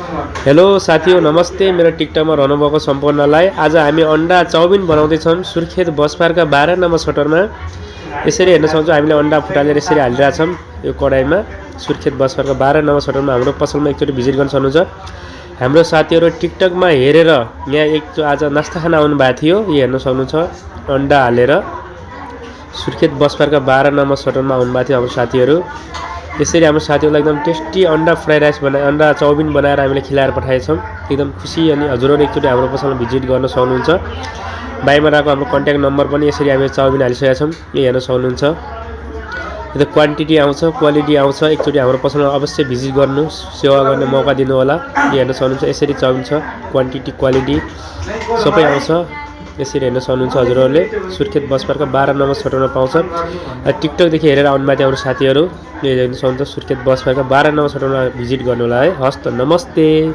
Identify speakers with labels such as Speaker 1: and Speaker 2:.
Speaker 1: Hello साथीहरु नमस्ते। मेरो टिकटकमा रहनुभएको सम्पूर्णलाई आज हामी अन्डा चाउमिन बनाउँदै छौं सुर्खेत बसपार्कका 12 नम्बर सटरमा। यसरी हेर्न सक्छौं हामीले अन्डा फुटालेर यसरी हालिरहेका छौं यो कडाईमा। सुर्खेत बसपार्कका 12 नम्बर सटरमा हाम्रो पसलमा एकचोटी भिजिट गर्न सक्नुहुन्छ। हाम्रो साथीहरु टिकटकमा हेरेर यहाँ एक आज नास्ता खान आउनु भएको थियो, यो हेर्न सक्नुहुन्छ अन्डा हालेर सुर्खेत बसपार्कका 12 नम्बर सटरमा आउनु भएको थियो हाम्रो साथीहरु। यसरी हाम्रो साथीहरुलाई एकदम टेस्टी अन्डा फ्राई राइस बनाए अन्डा चाउमिन बनाएर हामीले खिलाएर पठाएछौं। एकदम खुसी अनि हजुरहरु एकचोटी हाम्रो पसलमा भिजिट गर्न सक्नुहुन्छ। बाइमा रहेको हाम्रो कन्ट्याक्ट नम्बर पनि यसरी हामीले चाउमिन हालिसकेका छौं, यो हेर्न सक्नुहुन्छ। यो त क्वान्टिटी आउँछ क्वालिटी आउँछ, एकचोटी हाम्रो पसलमा अवश्य भिजिट गर्नु, सेवा गर्ने मौका दिनु होला। यो हेर्न सक्नुहुन्छ यसरी चाउमिन छ, क्वान्टिटी क्वालिटी सबै आउँछ। यसरी हेर्न सक्नुहुन्छ हजुरहरुले सुर्खेत बसपार्कका 12 नम्बर सटरमा पाउँछ। टिकटक देखि हेरेर आउनु भएको हाम्रो साथीहरु यो हेर्न सक्नुहुन्छ सुर्खेत बसपार्कका 12 नम्बर सटरमा भिजिट गर्नु होला है। हस्त नमस्ते।